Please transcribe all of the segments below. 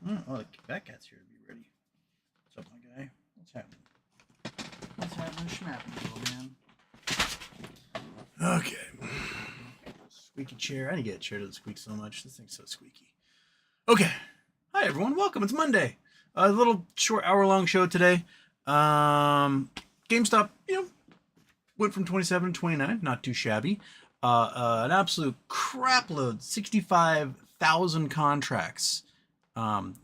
Oh, that cat's here to be ready. What's up, my guy? What's happening? What's happening, schmapping, little man? Okay. Squeaky chair. I didn't get a chair that squeak so much. This thing's so squeaky. Okay. Hi, everyone. Welcome. It's Monday. A little short hour-long show today. GameStop, went from 27 to 29. Not too shabby. An absolute crap load. 65,000 contracts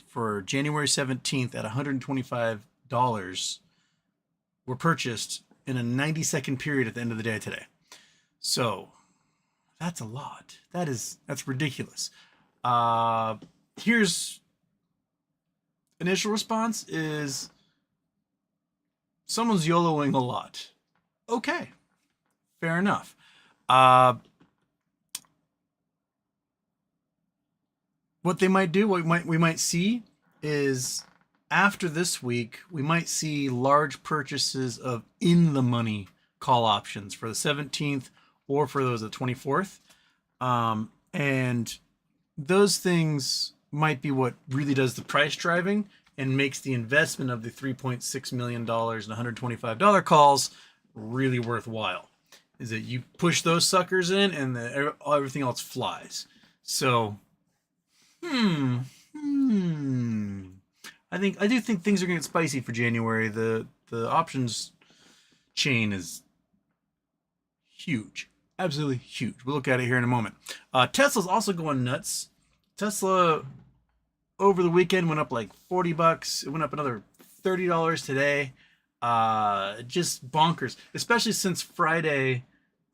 for January 17th at $125 were purchased in a 90-second period at the end of the day today. So that's a lot. That's ridiculous. Here's initial response is someone's YOLOing a lot. Okay, fair enough. What they might do, what we might see is after this week, we might see large purchases of in the money call options for the 17th or for those of the 24th. And those things might be what really does the price driving and makes the investment of the $3.6 million and $125 calls really worthwhile. Is that you push those suckers in and everything else flies. So, I do think things are going to get spicy for January. The options chain is huge. Absolutely huge. We'll look at it here in a moment. Tesla's also going nuts. Tesla over the weekend went up like $40. It went up another $30 today. Just bonkers, especially since Friday,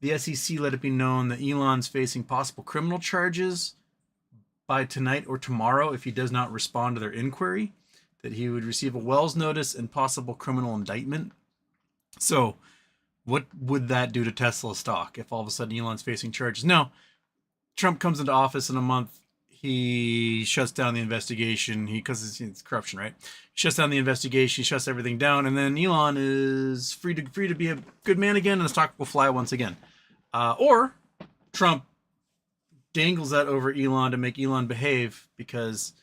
the SEC let it be known that Elon's facing possible criminal charges by tonight or tomorrow if he does not respond to their inquiry, that he would receive a Wells notice and possible criminal indictment. So what would that do to Tesla stock if all of a sudden Elon's facing charges? No, Trump comes into office in a month. He shuts down the investigation. Because it's corruption, right? He shuts down the investigation. He shuts everything down, and then Elon is free to be a good man again, and the stock will fly once again. Or Trump dangles that over Elon to make Elon behave, because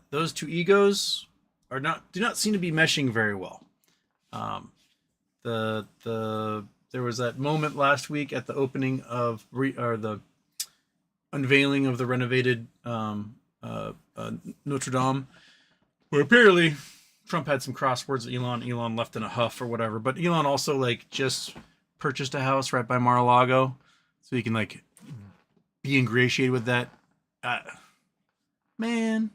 those two egos do not seem to be meshing very well. There was that moment last week at the opening of the unveiling of the renovated Notre Dame, where apparently Trump had some crosswords with Elon left in a huff or whatever, but Elon also just purchased a house right by Mar-a-Lago, so he can be ingratiated with that. Man,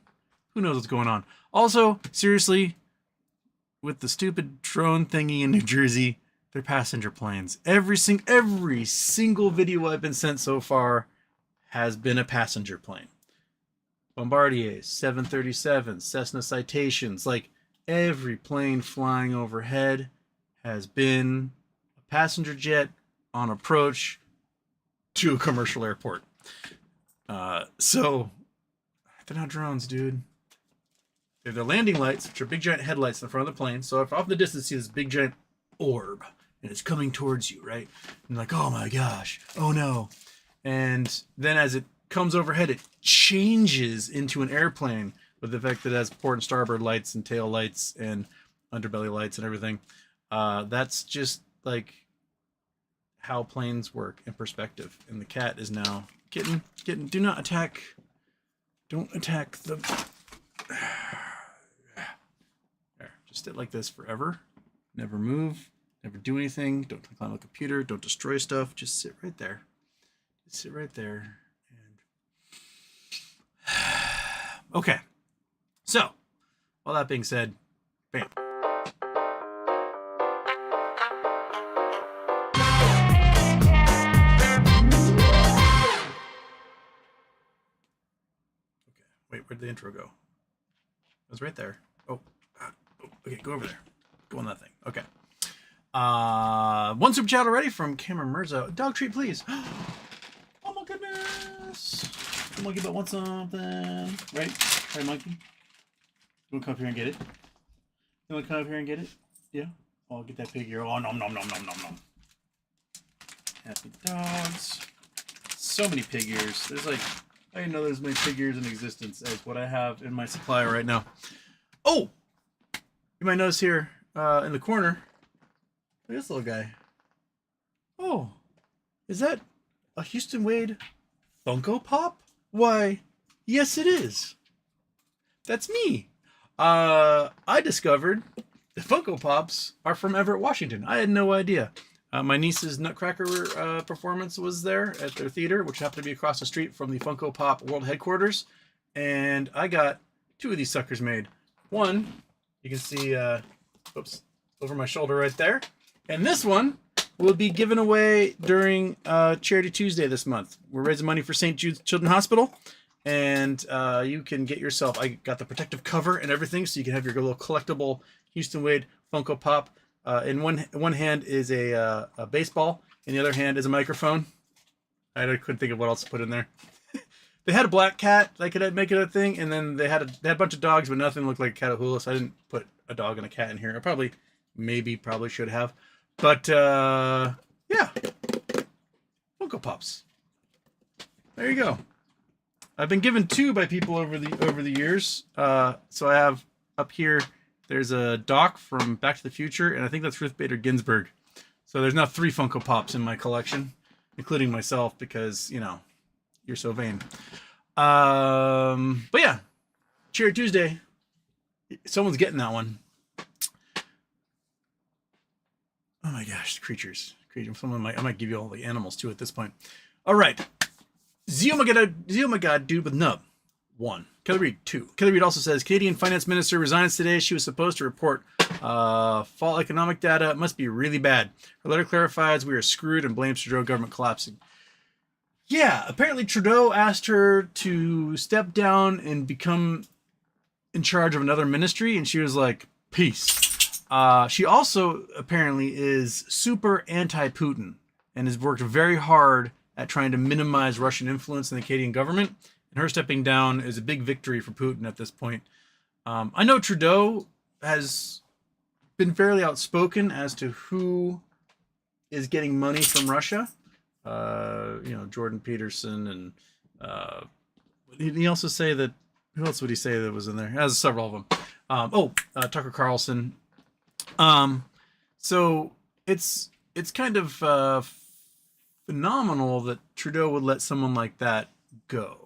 who knows what's going on. Also, seriously, with the stupid drone thingy in New Jersey, they're passenger planes. Every single video I've been sent so far has been a passenger plane. Bombardiers, 737s, Cessna Citations, every plane flying overhead has been a passenger jet on approach to a commercial airport. So they're not drones, dude. They're the landing lights, which are big giant headlights in front of the plane. So if off in the distance you see this big giant orb and it's coming towards you, right? And oh my gosh, oh no. And then as it comes overhead, it changes into an airplane with the fact that it has port and starboard lights and tail lights and underbelly lights and everything. That's just how planes work in perspective. And the cat is now kitten. Do not attack. Don't attack the. There, just sit like this forever. Never move. Never do anything. Don't climb on the computer. Don't destroy stuff. Just sit right there. Sit right there. And okay. So, all that being said, bam. Okay. Wait, where'd the intro go? It was right there. Oh, okay, go over there. Go on that thing. Okay. One super chat already from Cameron Mirza. Dog treat, please. Oh my goodness. The monkey butt wants something. Right, monkey? You wanna come up here and get it? You wanna come up here and get it? Yeah? Oh, I'll get that pig ear. Oh, nom nom nom nom nom nom. Happy dogs. So many pig ears. There's I didn't know there's as many figures in existence as what I have in my supply right now. Oh! You might notice here in the corner, look at this little guy. Oh, is that a Houston Wade Funko Pop? Why, yes it is. That's me. I discovered the Funko Pops are from Everett, Washington. I had no idea. My niece's Nutcracker performance was there at their theater, which happened to be across the street from the Funko Pop World Headquarters. And I got 2 of these suckers made. One, you can see, oops, over my shoulder right there. And this one will be given away during Charity Tuesday this month. We're raising money for St. Jude's Children's Hospital. And you can get yourself, I got the protective cover and everything, so you can have your little collectible Houston Wade Funko Pop. In one hand is a baseball, and the other hand is a microphone. I couldn't think of what else to put in there. They had a black cat, I could make it a thing, and then they had a bunch of dogs, but nothing looked like a Catahoula, so I didn't put a dog and a cat in here. I probably should have. But, yeah. Funko Pops. There you go. I've been given 2 by people over the years. So I have up here, there's a Doc from Back to the Future, and I think that's Ruth Bader Ginsburg. So there's now 3 Funko Pops in my collection, including myself, because, you know, you're so vain. But yeah, Cheer Tuesday. Someone's getting that one. Oh my gosh, creatures. I might give you all the animals too at this point. All right. Zeomagad dude with nub. 1. Kelly Reed 2. Kelly Reed also says Canadian finance minister resigns today. She was supposed to report fall economic data. It must be really bad. Her letter clarifies we are screwed and blames Trudeau government collapsing. Yeah, apparently Trudeau asked her to step down and become in charge of another ministry, and she was like, peace. She also apparently is super anti-Putin and has worked very hard at trying to minimize Russian influence in the Canadian government. And her stepping down is a big victory for Putin at this point. I know Trudeau has been fairly outspoken as to who is getting money from Russia. You know, Jordan Peterson, and he also say that, who else would he say that was in there? There's several of them. Tucker Carlson. So it's kind of phenomenal that Trudeau would let someone like that go.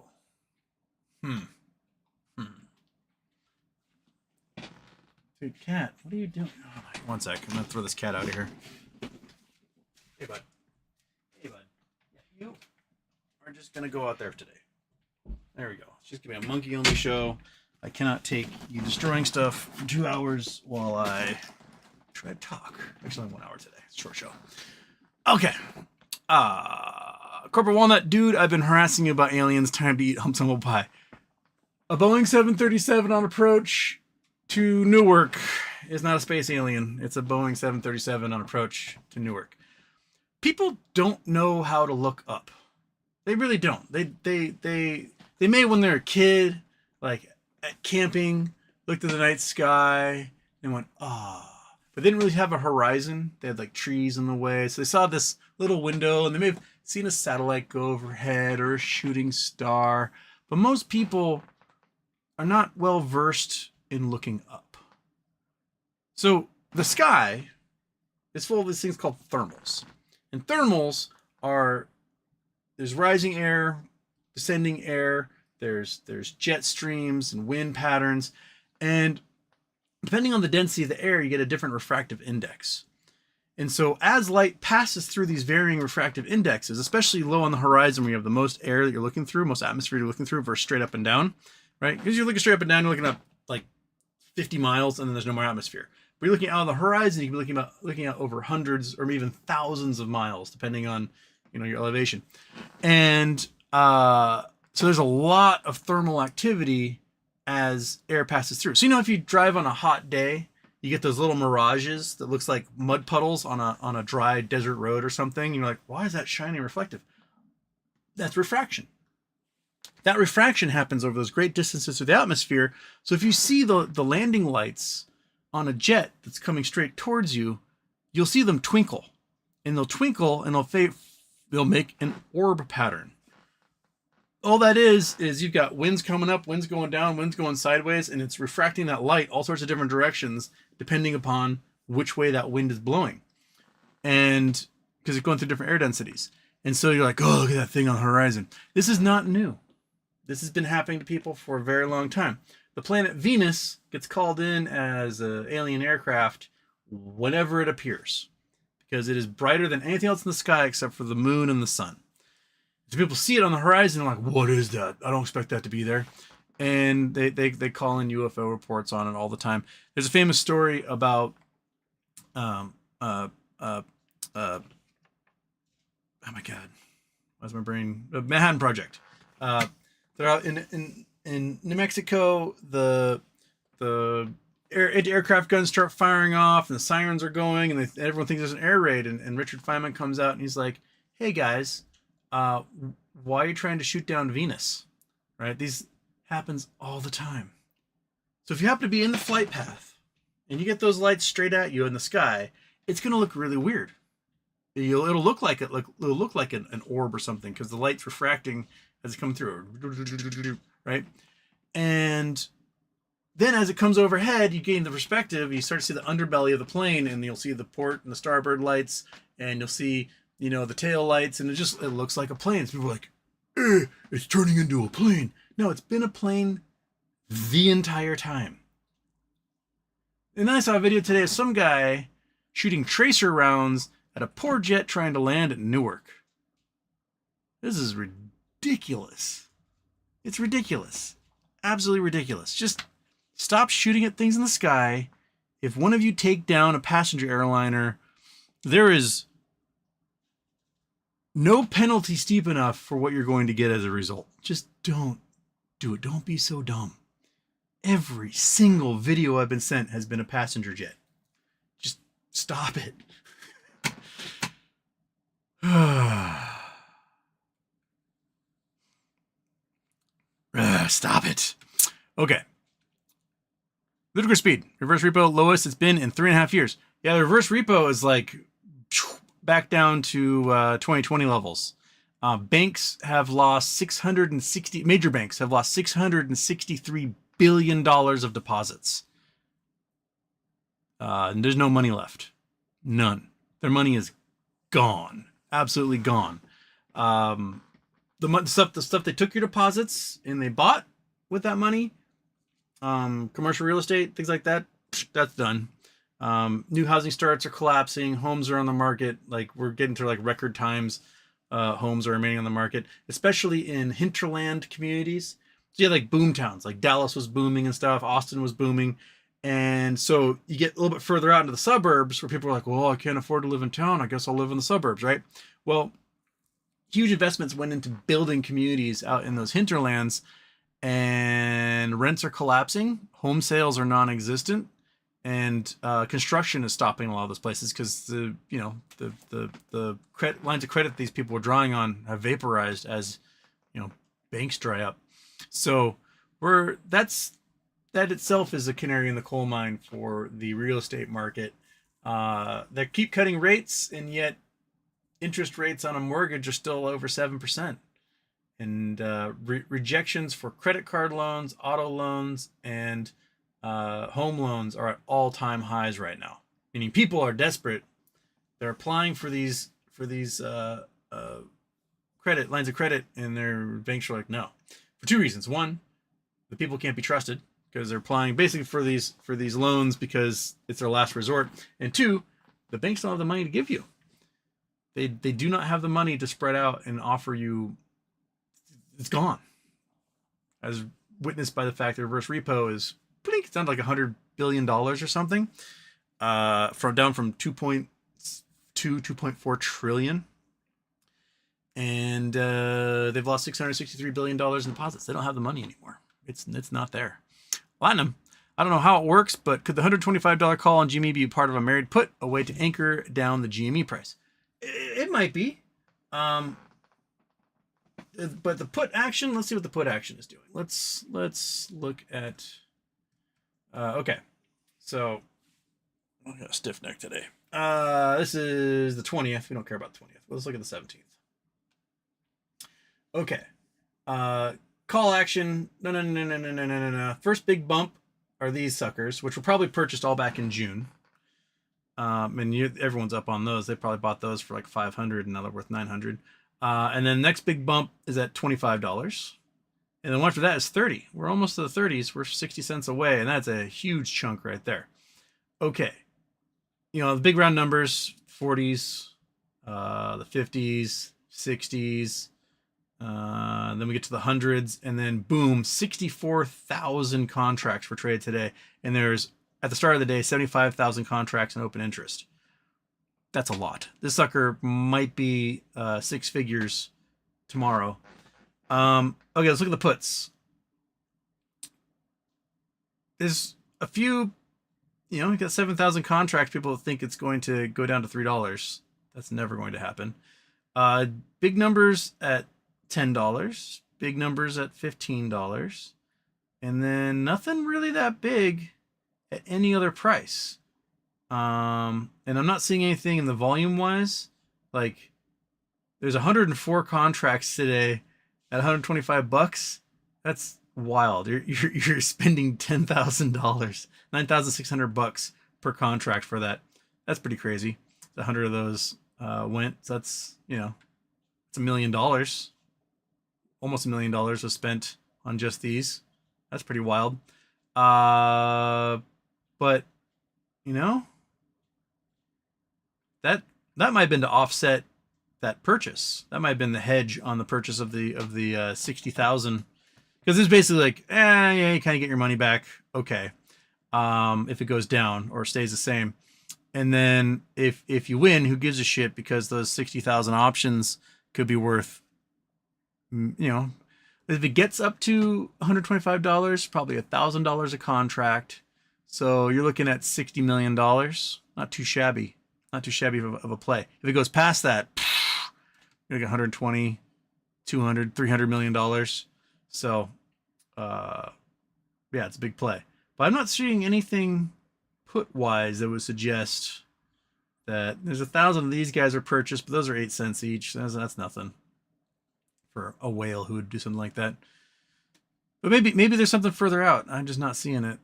Dude, cat, what are you doing? Oh, one sec, I'm gonna throw this cat out of here. Hey, bud. Hey, bud. Yeah, you are just gonna go out there today. There we go. It's just gonna be a monkey-only show. I cannot take you destroying stuff for 2 hours while I try to talk. Actually, only 1 hour today. It's a short show. Okay. Corporate Walnut, dude, I've been harassing you about aliens. Time to eat humble pie. A Boeing 737 on approach to Newark is not a space alien. It's a Boeing 737 on approach to Newark. People don't know how to look up. They really don't. They may when they're a kid, like at camping, looked at the night sky and went, ah. But they didn't really have a horizon. They had like trees in the way. So they saw this little window and they may have seen a satellite go overhead or a shooting star. But most people are not well versed in looking up. So the sky is full of these things called thermals. And thermals are, there's rising air, descending air, there's jet streams and wind patterns, and depending on the density of the air, you get a different refractive index. And so as light passes through these varying refractive indexes, especially low on the horizon where you have the most air that you're looking through, most atmosphere you're looking through versus straight up and down, right? Because you're looking straight up and down, you're looking up like 50 miles and then there's no more atmosphere. But you're looking out on the horizon, you can be looking at over hundreds or even thousands of miles, depending on, you know, your elevation. And so there's a lot of thermal activity as air passes through. So, you know, if you drive on a hot day, you get those little mirages that looks like mud puddles on a dry desert road or something. You're like, why is that shiny reflective? That's refraction. That refraction happens over those great distances through the atmosphere. So if you see the landing lights on a jet that's coming straight towards you, you'll see them twinkle. And they'll twinkle and they'll make an orb pattern. all that is you've got winds coming up, winds going down, winds going sideways, and it's refracting that light all sorts of different directions depending upon which way that wind is blowing. And because it's going through different air densities. And so you're like, oh, look at that thing on the horizon. This is not new. This has been happening to people for a very long time. The planet Venus gets called in as an alien aircraft whenever it appears, because it is brighter than anything else in the sky except for the moon and the sun. So people see it on the horizon and like, what is that? I don't expect that to be there. And they call in UFO reports on it all the time. There's a famous story about oh my god, why's my brain? The Manhattan Project. They're out in New Mexico. The aircraft guns start firing off, and the sirens are going, and everyone thinks there's an air raid. And Richard Feynman comes out and he's like, "Hey guys, why are you trying to shoot down Venus? Right? These happens all the time. So if you happen to be in the flight path and you get those lights straight at you in the sky, it's going to look really weird. It'll look like an orb or something because the light's refracting as it comes through, right? And then as it comes overhead, you gain the perspective. You start to see the underbelly of the plane, and you'll see the port and the starboard lights, and you'll see, the tail lights, and it looks like a plane. So people are like, it's turning into a plane. No, it's been a plane the entire time. And then I saw a video today of some guy shooting tracer rounds at a poor jet trying to land at Newark. This is ridiculous. It's ridiculous. Absolutely ridiculous. Just stop shooting at things in the sky. If one of you take down a passenger airliner, there is no penalty steep enough for what you're going to get as a result. Just don't do it. Don't be so dumb. Every single video I've been sent has been a passenger jet. Just stop it. Stop it. Okay. Ludicrous speed. Reverse repo, lowest it's been in 3.5 years. Yeah, the reverse repo is like back down to 2020 levels. Banks have lost major banks have lost $663 billion of deposits. And there's no money left. None. Their money is gone. Absolutely gone. The stuff they took your deposits and they bought with that money, commercial real estate, things like that, that's done. New housing starts are collapsing. Homes are on the market. Like we're getting to like record times. Homes are remaining on the market, especially in hinterland communities. So you have like boom towns, like Dallas was booming and stuff. Austin was booming. And so you get a little bit further out into the suburbs where people are like, well, I can't afford to live in town. I guess I'll live in the suburbs, right? Well, huge investments went into building communities out in those hinterlands, and rents are collapsing. Home sales are non-existent, and construction is stopping a lot of those places because the credit lines of credit these people were drawing on have vaporized as banks dry up. So that itself is a canary in the coal mine for the real estate market. They keep cutting rates, and yet interest rates on a mortgage are still over 7%. And rejections for credit card loans, auto loans, and home loans are at all-time highs right now. Meaning people are desperate. They're applying for these credit lines of credit, and their banks are like, no. For two reasons. One, the people can't be trusted because they're applying basically for these loans because it's their last resort. And two, the banks don't have the money to give you. They do not have the money to spread out and offer you. It's gone, as witnessed by the fact that reverse repo is it's down to like $100 billion or something, down from 2.4 trillion, and they've lost $663 billion in deposits. They don't have the money anymore. It's not there. Platinum. I don't know how it works, but could the $125 call on GME be part of a married put, a way to anchor down the GME price? It might be. But the put action, let's see what the put action is doing. Let's look at, okay. So I got a stiff neck today. This is the 20th. We don't care about the 20th. Let's look at the 17th. Okay. Call action. No, no, no, no, no, no, no, no, no. First big bump are these suckers, which were probably purchased all back in June. And everyone's up on those. They probably bought those for like 500, and now they're worth 900. And then next big bump is at $25. And then one after that is 30. We're almost to the 30s. We're 60 cents away, and that's a huge chunk right there. Okay. You know, the big round numbers, 40s, the 50s, 60s, then we get to the hundreds, and then boom, 64,000 contracts were traded today. And there's, at the start of the day, 75,000 contracts in open interest. That's a lot. This sucker might be 6 figures tomorrow. Okay, let's look at the puts. There's a few, you know, you got 7,000 contracts. People think it's going to go down to $3. That's never going to happen. Big numbers at $10, big numbers at $15, and then nothing really that big at any other price. And I'm not seeing anything in the volume wise. Like, there's 104 contracts today at $125. That's wild. You're spending $10,000, $9,600 per contract for that. That's pretty crazy. 100 of those went. So that's, you know, it's $1 million. Almost $1 million was spent on just these. That's pretty wild. But you know, that might have been to offset that purchase. That might have been the hedge on the purchase of the 60,000, because it's basically like, yeah, you kind of get your money back. Okay, if it goes down or stays the same, and then if you win, who gives a shit? Because those 60,000 options could be worth, you know, if it gets up to $125, probably $1,000 a contract. So you're looking at $60 million. Not too shabby. Not too shabby of a play. If it goes past that, you're like 120, 200, $300 million. So, yeah, it's a big play. But I'm not seeing anything put-wise that would suggest that there's 1,000 of these guys are purchased, but those are 8 cents each. That's nothing for a whale who would do something like that. But maybe there's something further out. I'm just not seeing it.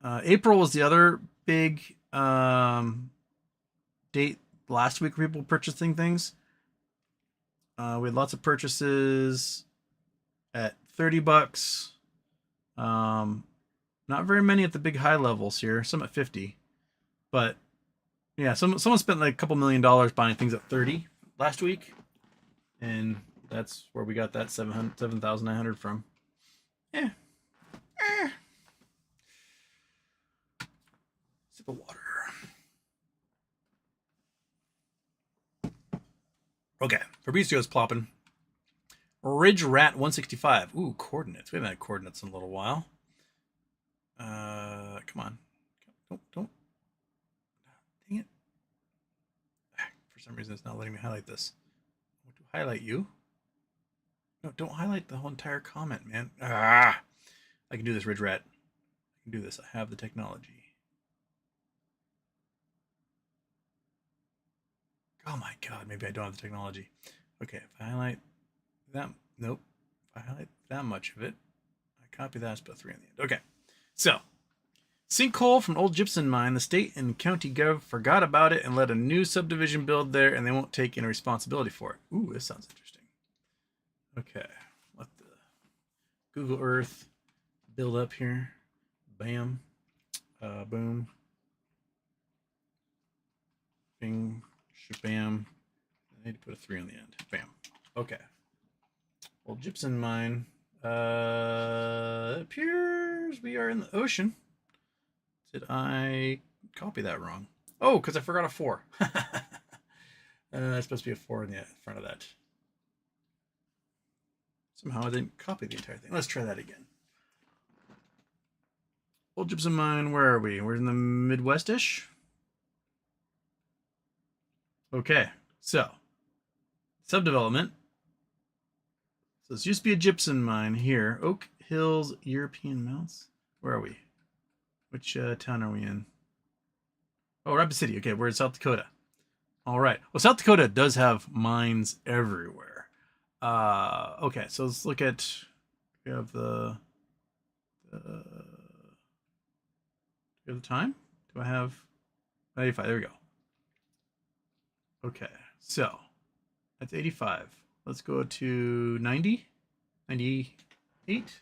April was the other big date last week where people purchasing things. We had lots of purchases at $30. Not very many at the big high levels here. Some at 50. But yeah, someone spent like a couple $1 million buying things at 30 last week, and that's where we got that 7,900 from. Yeah. Sip of water. Okay, Fabrizio's plopping. Ridge Rat 165. Ooh, coordinates. We haven't had coordinates in a little while. Come on. Don't. Dang it. For some reason, it's not letting me highlight this. I want to highlight you. No, don't highlight the whole entire comment, man. I can do this, Ridge Rat. I can do this. I have the technology. Oh my god, maybe I don't have the technology. Okay, if I highlight that, nope. If I highlight that much of it, I copy that, put 3 on the end. Okay, so sinkhole from old gypsum mine. The state and county gov forgot about it and let a new subdivision build there, and they won't take any responsibility for it. Ooh, this sounds interesting. Okay, let the Google Earth build up here. Bam, boom, bing. Bam. I need to put a 3 on the end. Bam. Okay. Well, gypsum mine. It appears we are in the ocean. Did I copy that wrong? Oh, because I forgot a 4. It's supposed to be a 4 in the front of that. Somehow I didn't copy the entire thing. Let's try that again. Old gypsum mine. Where are we? We're in the Midwest-ish. Okay, so subdevelopment. So this used to be a gypsum mine here. Oak Hills European Mounts. Where are we? Which town are we in? Oh, Rapid City. Okay, we're in South Dakota. All right. Well, South Dakota does have mines everywhere. Okay, so let's look at We have do we have the time? Do I have 85? There we go. Okay, so that's 85. Let's go to 90, 98.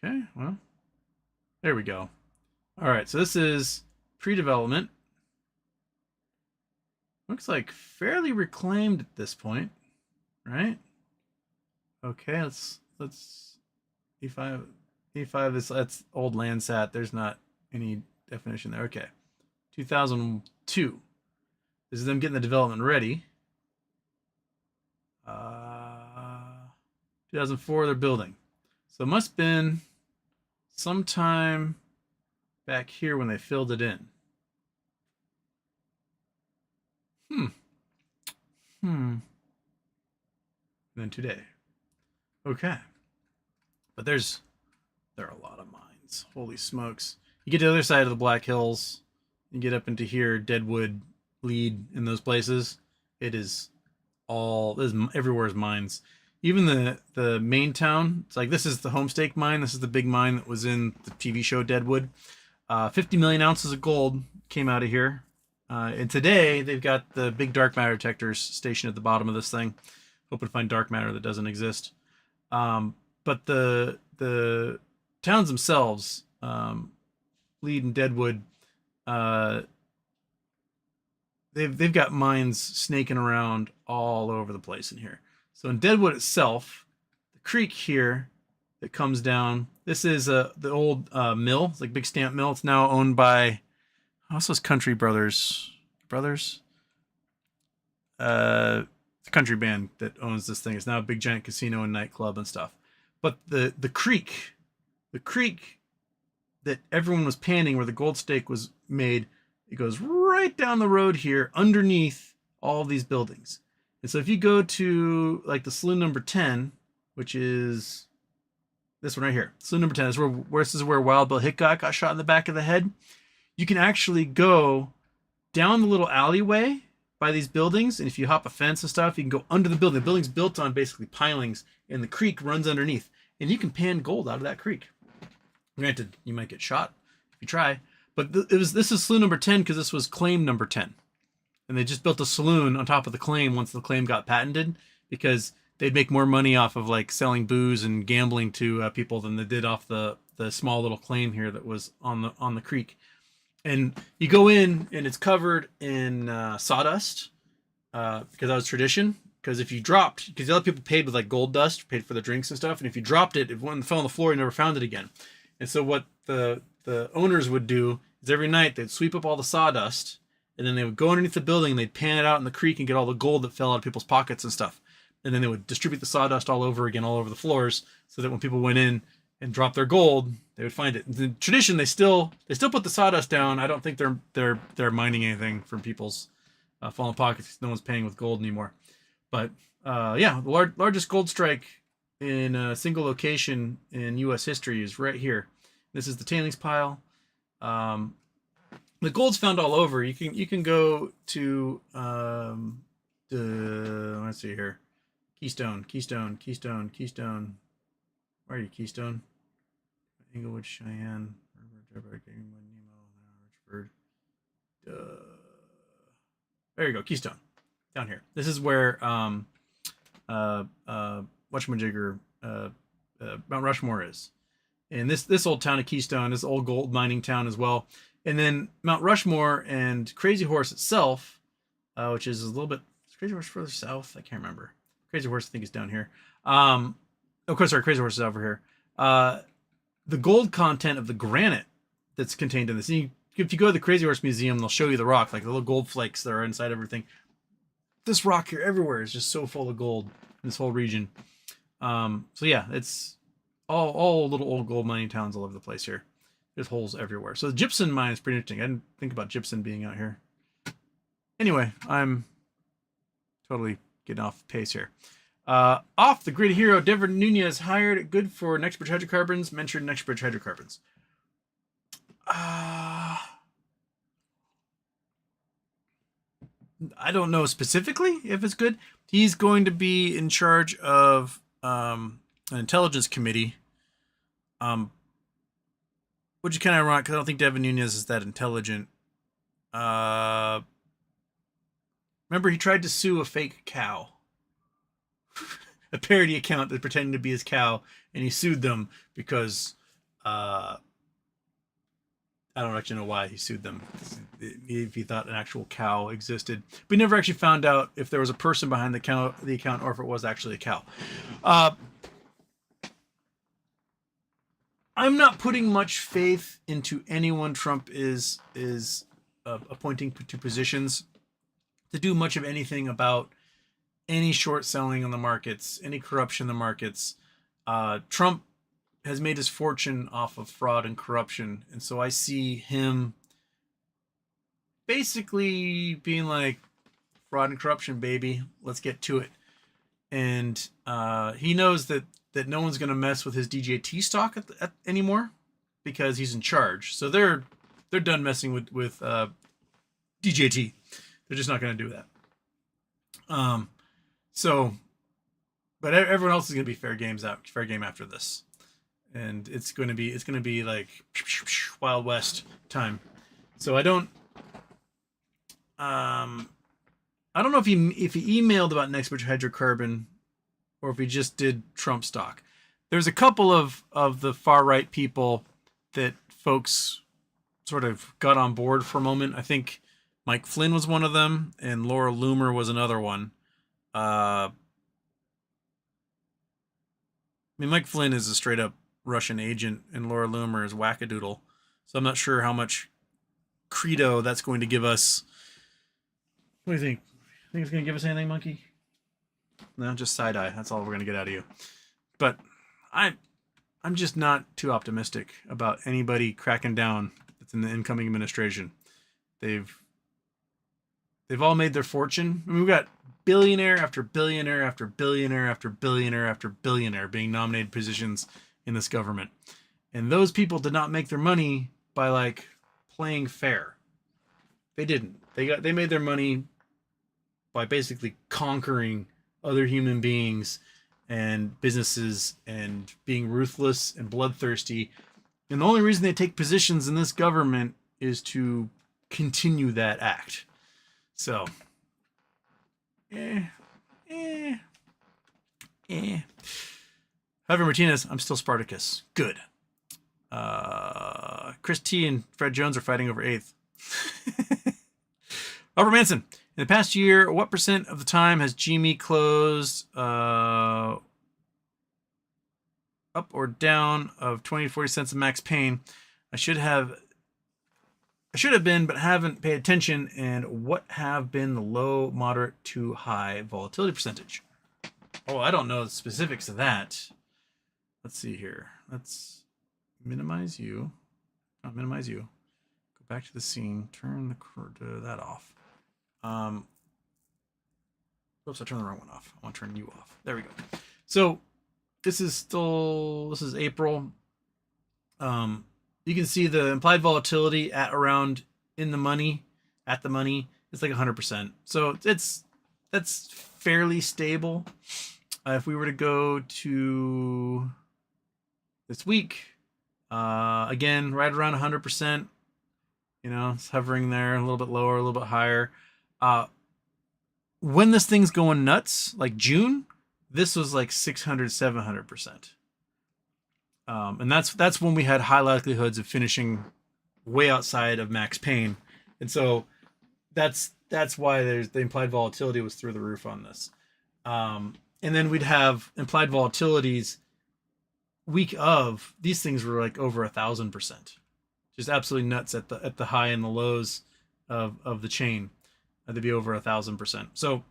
Okay, well, there we go. All right, so this is pre-development. Looks like fairly reclaimed at this point, right? Okay, let's 85. 85 is that's old Landsat. There's not any definition there. Okay, 2002. This is them getting the development ready. 2004 they're building. So it must have been sometime back here when they filled it in. And then today. Okay. But there are a lot of mines. Holy smokes. You get to the other side of the Black Hills, you get up into here, Deadwood, Lead, in those places. It is everywhere is mines. Even the main town, it's like this is the Homestake mine. This is the big mine that was in the TV show Deadwood. 50 million ounces of gold came out of here. And today they've got the big dark matter detectors stationed at the bottom of this thing, hoping to find dark matter that doesn't exist. But the towns themselves, Lead and Deadwood, they've got mines snaking around all over the place in here. So in Deadwood itself, the creek here that comes down, this is the old mill. It's like a big stamp mill. It's now owned by also Country Brothers. The country band that owns this thing. It's now a big giant casino and nightclub and stuff. But the creek that everyone was panning where the gold stake was made, it goes right down the road here underneath all of these buildings. And so if you go to like the saloon number 10, which is this one right here, saloon number 10, this is where Wild Bill Hickok got shot in the back of the head. You can actually go down the little alleyway by these buildings, and if you hop a fence and stuff, you can go under the building. The building's built on basically pilings, and the creek runs underneath, and you can pan gold out of that creek. Granted, you might get shot if you try, but this is saloon number 10 because this was claim number 10. And they just built a saloon on top of the claim once the claim got patented because they'd make more money off of like selling booze and gambling to people than they did off the small little claim here that was on the creek. And you go in and it's covered in sawdust because that was tradition. Because if you dropped, because the other people paid with like gold dust, paid for the drinks and stuff, and if you dropped it, it fell on the floor, you never found it again. And so what the owners would do is every night they'd sweep up all the sawdust, and then they would go underneath the building and they'd pan it out in the creek and get all the gold that fell out of people's pockets and stuff. And then they would distribute the sawdust all over the floors, so that when people went in and dropped their gold, they would find it. In the tradition, they still put the sawdust down. I don't think they're mining anything from people's fallen pockets. No one's paying with gold anymore. But yeah, the largest gold strike in a single location in U.S. history is right here. This is the tailings pile. The gold's found all over. You can go to let's see here, Keystone. Where are you, Keystone? Inglewood, Cheyenne, Richford. There you go, Keystone. Down here. This is where whatchamajigger Mount Rushmore is. And this old town of Keystone is old gold mining town as well. And then Mount Rushmore and Crazy Horse itself, which is a little bit, is Crazy Horse further south? I can't remember. Crazy Horse I think is down here. Of course, sorry, Crazy Horse is over here. The gold content of the granite that's contained in this. And if you go to the Crazy Horse Museum, they'll show you the rock, like the little gold flakes that are inside everything. This rock here everywhere is just so full of gold in this whole region. So yeah, it's all little old gold mining towns all over the place here. There's holes everywhere. So the gypsum mine is pretty interesting. I didn't think about gypsum being out here. Anyway, I'm totally getting off pace here. Off the grid hero, Dever Nunez hired. Good for next bridge hydrocarbons. Mentioned next bridge hydrocarbons. I don't know specifically if it's good. He's going to be in charge of an intelligence committee, which is kind of ironic because I don't think Devin Nunes is that intelligent. Remember, he tried to sue a fake cow, a parody account that pretended to be his cow, and he sued them because I don't actually know why he sued them. If he thought an actual cow existed, but he never actually found out if there was a person behind the account, or if it was actually a cow. I'm not putting much faith into anyone Trump is appointing to positions to do much of anything about any short selling on the markets, any corruption in the markets. Trump has made his fortune off of fraud and corruption, and so I see him basically being like, fraud and corruption, baby, let's get to it. And he knows that no one's going to mess with his DJT stock anymore because he's in charge. So they're done messing with DJT. They're just not going to do that. But everyone else is going to be fair game after this, and it's going to be like Wild West time. So I don't know if he emailed about next butcher hydrocarbon, or if he just did Trump stock. There's a couple of the far right people that folks sort of got on board for a moment. I think Mike Flynn was one of them, and Laura Loomer was another one. I mean, Mike Flynn is a straight up Russian agent, and Laura Loomer is wackadoodle. So I'm not sure how much credo that's going to give us. What do you think? Think it's going to give us anything, Monkey? No, just side eye. That's all we're going to get out of you. But I'm just not too optimistic about anybody cracking down that's in the incoming administration. They've all made their fortune. I mean, we've got billionaire after billionaire after billionaire after billionaire after billionaire being nominated positions in this government. And those people did not make their money by like playing fair. They didn't. They made their money by basically conquering other human beings and businesses and being ruthless and bloodthirsty. And the only reason they take positions in this government is to continue that act. So, Javier Martinez, I'm still Spartacus. Good. Chris T and Fred Jones are fighting over 8th. Robert Manson, in the past year, what % of the time has GME closed up or down of 20 to 40 cents of max pain? I should have been, but haven't paid attention. And what have been the low, moderate to high volatility percentage? Oh, I don't know the specifics of that. Let's see here. Let's minimize you. Not minimize you. Go back to the scene. Turn that off. Oops, I turned the wrong one off. I want to turn you off. There we go. So this is April. You can see the implied volatility at around at the money. It's like 100%. So that's fairly stable. If we were to go to this week, again, right around 100%, it's hovering there, a little bit lower, a little bit higher. When this thing's going nuts, like June, this was like 600, 700%. And that's when we had high likelihoods of finishing way outside of max pain. And so that's why the implied volatility was through the roof on this. And then we'd have implied volatilities week of, these things were like over 1,000%. Just absolutely nuts at the high and the lows of the chain. They'd be over 1,000%. So,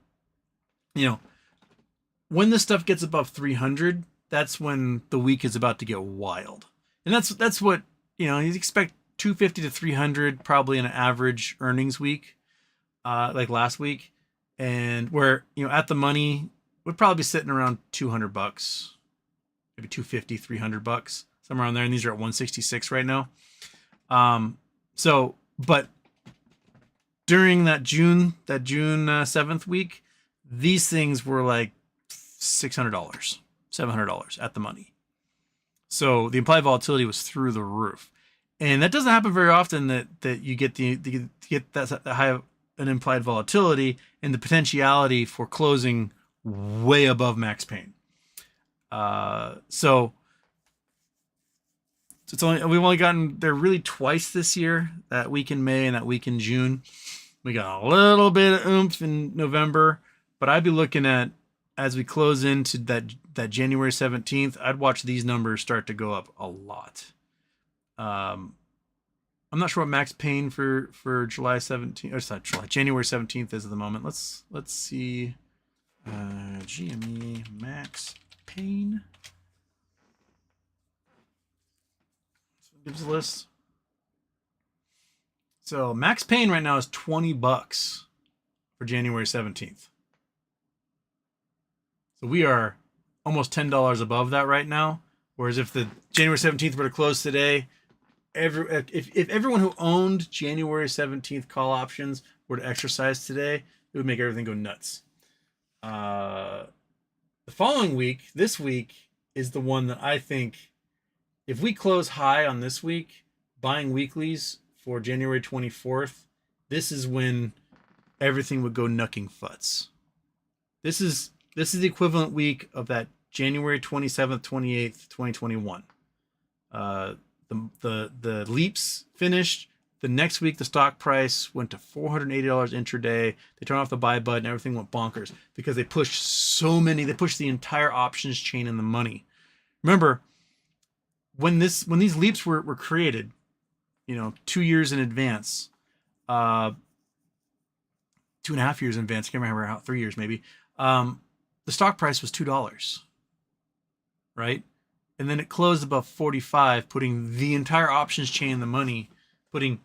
when this stuff gets above 300, that's when the week is about to get wild. And that's what, you expect 250 to 300 probably in an average earnings week, like last week. And where, at the money would probably be sitting around $200, maybe 250, $300, somewhere around there. And these are at 166 right now. But during that June 7th week, these things were like $600. $700 at the money. So the implied volatility was through the roof. And that doesn't happen very often that you get that high of an implied volatility and the potentiality for closing way above max pain. So we've only gotten there really twice this year, that week in May and that week in June. We got a little bit of oomph in November, but I'd be looking at, as we close into that January 17th, I'd watch these numbers start to go up a lot. I'm not sure what max pain for July 17th, or it's not July, January 17th is at the moment. Let's see. GME max pain. So it gives a list. So max pain right now is $20 for January 17th. So we are almost $10 above that right now. Whereas if the January 17th were to close today, if everyone who owned January 17th call options were to exercise today, it would make everything go nuts. The following week, this week, is the one that I think, if we close high on this week, buying weeklies for January 24th, this is when everything would go nucking futz. This is the equivalent week of that January 27th, 28th, 2021. The leaps finished. The next week, the stock price went to $480 intraday. They turned off the buy button. Everything went bonkers because they pushed they pushed the entire options chain in the money. Remember, when these leaps were created, 2 years in advance, 2.5 years in advance, I can't remember how, 3 years maybe, the stock price was $2, right? And then it closed above 45, putting the entire options chain in the money, putting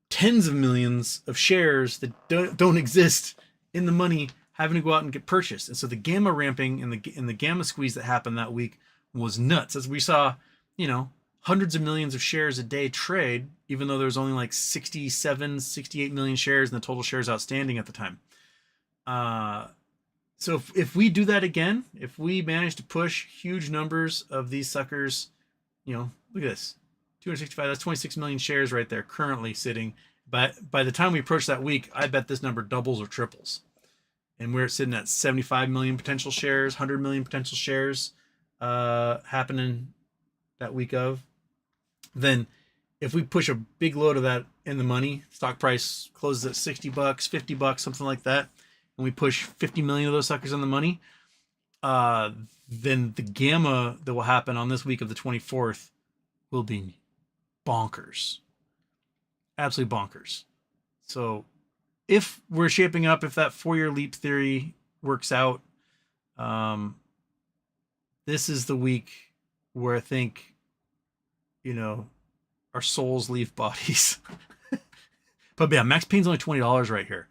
tens of millions of shares that don't exist in the money, having to go out and get purchased. And so the gamma ramping and the gamma squeeze that happened that week was nuts. As we saw, hundreds of millions of shares a day trade, even though there was only like 68 million shares in the total shares outstanding at the time. So if we do that again, if we manage to push huge numbers of these suckers, look at this, 265, that's 26 million shares right there currently sitting. But by the time we approach that week, I bet this number doubles or triples. And we're sitting at 75 million potential shares, 100 million potential shares happening that week of. Then if we push a big load of that in the money, stock price closes at $60, $50, something like that, and we push 50 million of those suckers on the money, then the gamma that will happen on this week of the 24th will be bonkers. Absolutely bonkers. So if we're shaping up, if that 4-year leap theory works out, this is the week where I think, our souls leave bodies. But yeah, max pain's only $20 right here.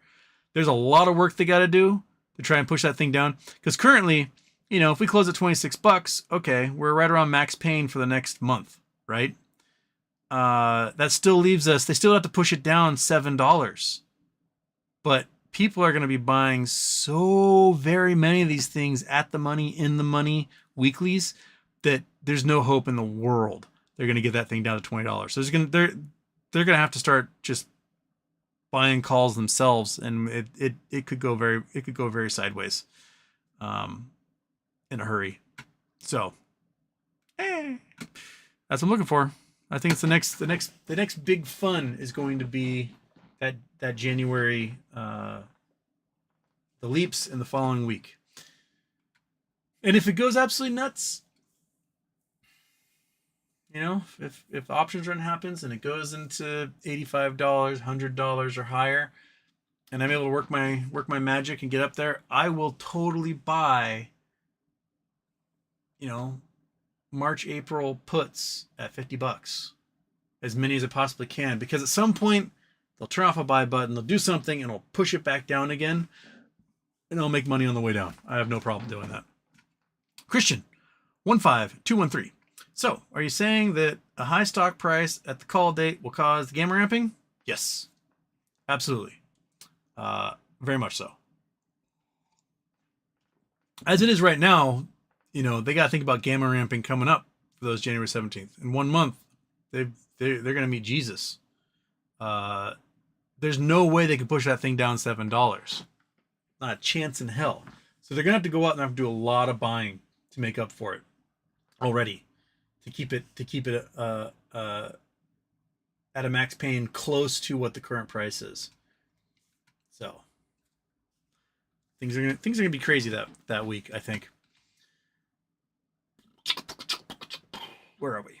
There's a lot of work they got to do to try and push that thing down. Because currently, if we close at $26, okay, we're right around max pain for the next month, right? That still leaves us, they still have to push it down $7. But people are going to be buying so very many of these things at the money, in the money, weeklies, that there's no hope in the world they're going to get that thing down to $20. So they're going to have to start just buying calls themselves, and it could go very sideways in a hurry. So that's what I'm looking for. I think it's the next big fun is going to be that January, the leaps in the following week. And if it goes absolutely nuts, if the options run happens and it goes into $85, $100 or higher, and I'm able to work my magic and get up there, I will totally buy, March, April puts at $50, as many as I possibly can, because at some point they'll turn off a buy button, they'll do something, and it'll push it back down again, and it'll make money on the way down. I have no problem doing that. Christian, 15213. So, are you saying that a high stock price at the call date will cause the gamma ramping? Yes, absolutely. Very much so. As it is right now, you know, they got to think about gamma ramping coming up for those January 17th. In 1 month, they're going to meet Jesus. There's no way they could push that thing down $7. Not a chance in hell. So they're going to have to go out and have to do a lot of buying to make up for it already, to keep it at a max paying close to what the current price is. So things are gonna be crazy that week, I think. Where are we?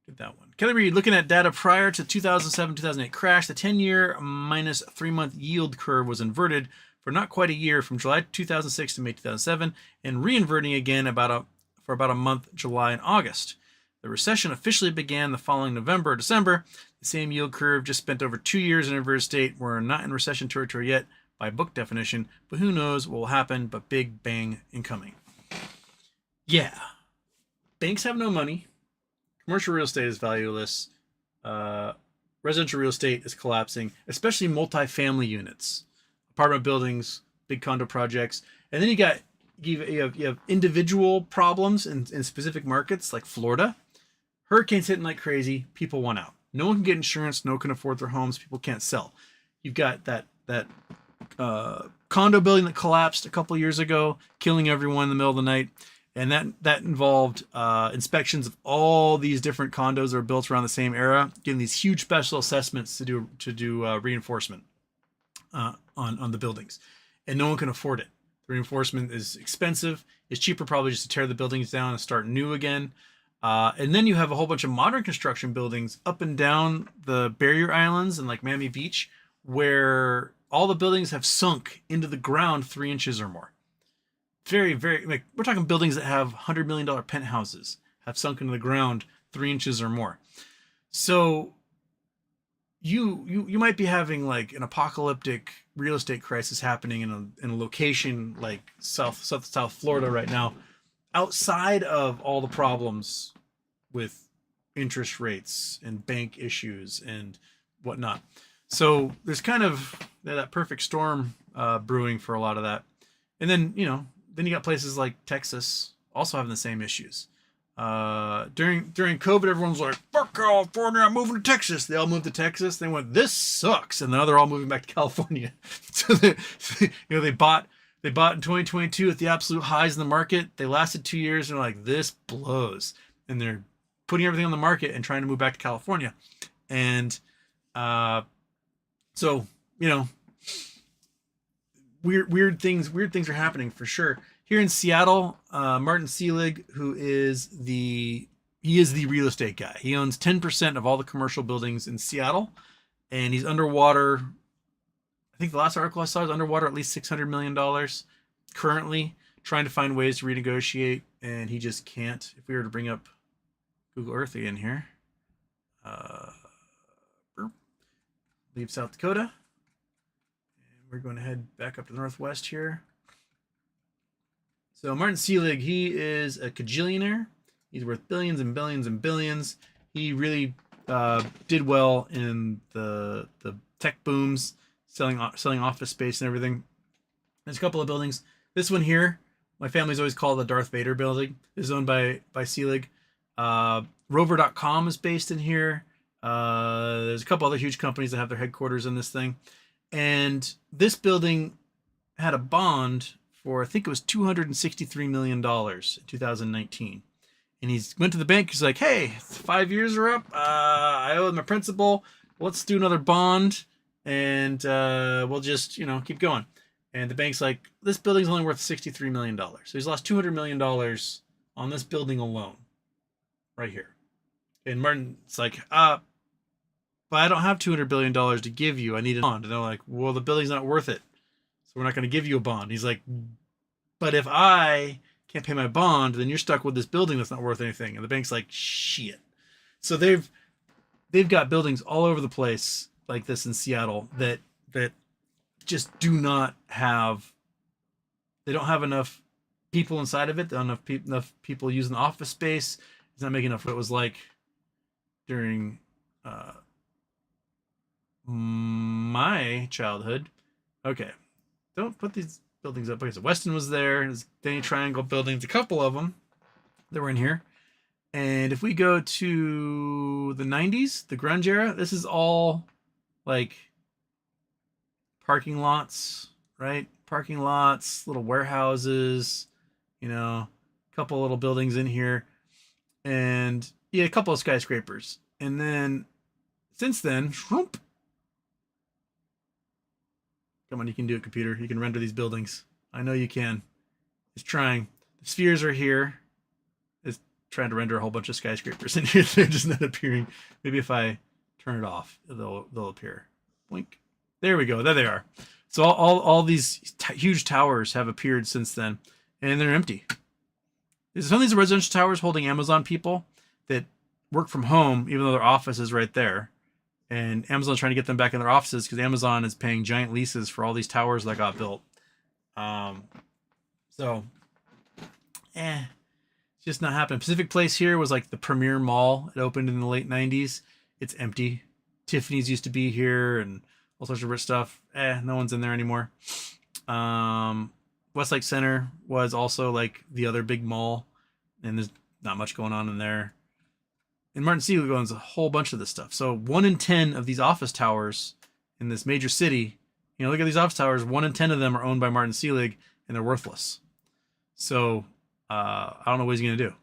Get that one. Kelly Reed, looking at data prior to 2007-2008 crash, the 10-year minus 3-month yield curve was inverted for not quite a year from July 2006 to May 2007, and re-inverting again for about a month, July and August. The recession officially began the following November or December. The same yield curve just spent over 2 years in inverted state. We're not in recession territory yet by book definition, but who knows what will happen, but big bang incoming. Yeah. Banks have no money. Commercial real estate is valueless. Residential real estate is collapsing, especially multifamily units, apartment buildings, big condo projects. And then you have individual problems in specific markets like Florida. Hurricanes hitting like crazy. People want out. No one can get insurance. No one can afford their homes. People can't sell. You've got that condo building that collapsed a couple of years ago, killing everyone in the middle of the night. And that involved inspections of all these different condos that are built around the same era, getting these huge special assessments to do reinforcement on the buildings, and no one can afford it. The reinforcement is expensive. It's cheaper probably just to tear the buildings down and start new again. And then you have a whole bunch of modern construction buildings up and down the barrier islands and like Miami Beach, where all the buildings have sunk into the ground 3 inches or more. Very, very, like, we're talking buildings that have $100 million penthouses have sunk into the ground 3 inches or more. So you might be having like an apocalyptic real estate crisis happening in a location like South Florida right now, outside of all the problems with interest rates and bank issues and whatnot. So there's kind of that perfect storm brewing for a lot of that. And then, then you got places like Texas also having the same issues. During COVID, everyone's like, fuck California, I'm moving to Texas. They all moved to Texas. They went, this sucks. And now they're all moving back to California. So they bought in 2022 at the absolute highs in the market. They lasted 2 years and they're like, this blows. And they're putting everything on the market and trying to move back to California. And so, weird things are happening for sure. Here in Seattle, Martin Seelig, who is the real estate guy. He owns 10% of all the commercial buildings in Seattle, and he's underwater. I think the last article I saw is underwater at least $600 million currently, trying to find ways to renegotiate, and he just can't. If we were to bring up Google Earth again here, leave South Dakota, and we're going to head back up to the northwest here. So Martin Seelig, he is a cajillionaire. He's worth billions and billions and billions. He really did well in the tech booms, selling office space and everything. There's a couple of buildings. This one here, my family's always called the Darth Vader building. This is owned by Seelig. Rover.com is based in here. There's a couple other huge companies that have their headquarters in this thing. And this building had a bond for, I think it was $263 million in 2019. And he went to the bank. He's like, hey, 5 years are up. I owe my principal. Let's do another bond. And we'll just, keep going. And the bank's like, this building's only worth $63 million. So he's lost $200 million on this building alone. Right here. And Martin's like, but I don't have $200 billion to give you. I need a bond. And they're like, well, the building's not worth it. So we're not going to give you a bond. He's like, but if I can't pay my bond, then you're stuck with this building that's not worth anything. And the bank's like, shit. So they've got buildings all over the place like this in Seattle that just do not have, they don't have enough people inside of it. They don't have enough people using the office space. It's not making enough. What it was like during my childhood. Okay. Don't put these buildings up. Okay, so Weston was there. There's Denny Triangle buildings, a couple of them that were in here. And if we go to the 90s, the grunge era, this is all like parking lots, right? Parking lots, little warehouses, you know, a couple little buildings in here, and yeah, a couple of skyscrapers. And then since then, shroomp. Come on, you can do it, computer. You can render these buildings. I know you can. It's trying. The spheres are here. It's trying to render a whole bunch of skyscrapers in here. They're just not appearing. Maybe if I turn it off, they'll appear. Blink. There we go. There they are. So all these huge towers have appeared since then, and they're empty. Some of these are residential towers holding Amazon people that work from home, even though their office is right there. And Amazon's trying to get them back in their offices because Amazon is paying giant leases for all these towers that got built. It's just not happening. Pacific Place here was like the premier mall. It opened in the late 90s. It's empty. Tiffany's used to be here and all sorts of rich stuff. No one's in there anymore. Westlake Center was also like the other big mall, and there's not much going on in there. And Martin Selig owns a whole bunch of this stuff. So 1 in 10 of these office towers in this major city, look at these office towers, 1 in 10 of them are owned by Martin Selig, and they're worthless. So I don't know what he's going to do.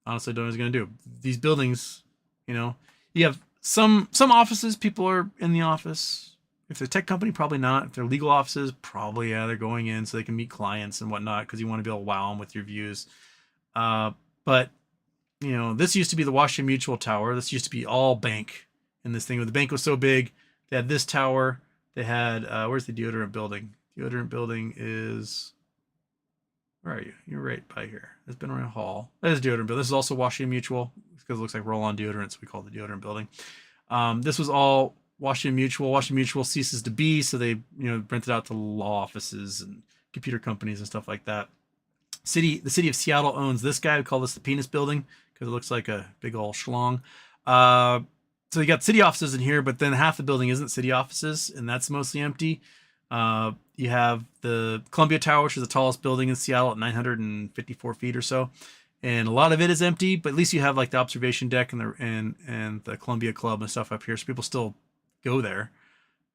Honestly, don't know what he's going to do. These buildings, you have some offices, people are in the office. If they're a tech company, probably not. If they're legal offices, probably, yeah, they're going in so they can meet clients and whatnot because you want to be able to wow them with your views. But this used to be the Washington Mutual Tower. This used to be all bank in this thing. The bank was so big. They had this tower. They had, where's the deodorant building? Deodorant building is, where are you? You're right by here. It's been around hall. That is deodorant building. This is also Washington Mutual because it looks like roll-on deodorant, so we call it the deodorant building. This was all Washington Mutual. Washington Mutual ceases to be, so they, rented out to law offices and computer companies and stuff like that. The city of Seattle owns this guy. We call this the penis building because it looks like a big old schlong. So you got city offices in here, but then half the building isn't city offices, and that's mostly empty. You have the Columbia Tower, which is the tallest building in Seattle at 954 feet or so, and a lot of it is empty. But at least you have like the observation deck and the Columbia Club and stuff up here, so people still go there.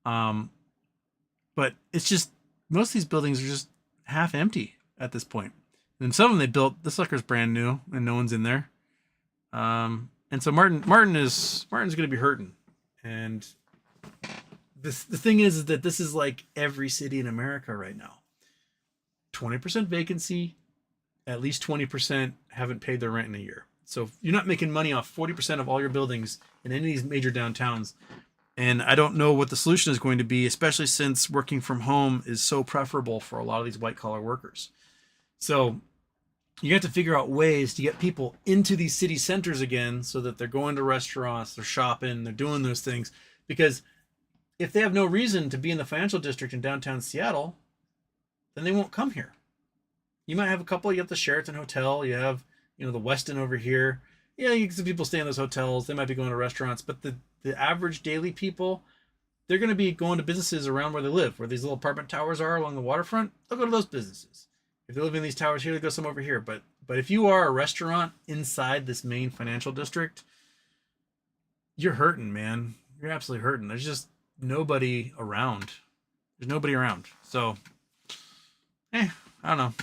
But it's just most of these buildings are just half empty at this point. And some of them they built. This sucker's brand new, and no one's in there. And so Martin's going to be hurting. And the thing is that this is like every city in America right now. 20% vacancy, at least 20% haven't paid their rent in a year. So you're not making money off 40% of all your buildings in any of these major downtowns. And I don't know what the solution is going to be, especially since working from home is so preferable for a lot of these white collar workers. So you have to figure out ways to get people into these city centers again so that they're going to restaurants, they're shopping, they're doing those things. Because if they have no reason to be in the financial district in downtown Seattle, then they won't come here. You might have a couple. You have the Sheraton Hotel. You have, the Westin over here. Yeah, you get some people stay in those hotels. They might be going to restaurants. But the average daily people, they're going to be going to businesses around where they live, where these little apartment towers are along the waterfront. They'll go to those businesses. If they live in these towers here, they go some over here. But if you are a restaurant inside this main financial district, you're hurting, man. You're absolutely hurting. There's just nobody around. There's nobody around. So, I don't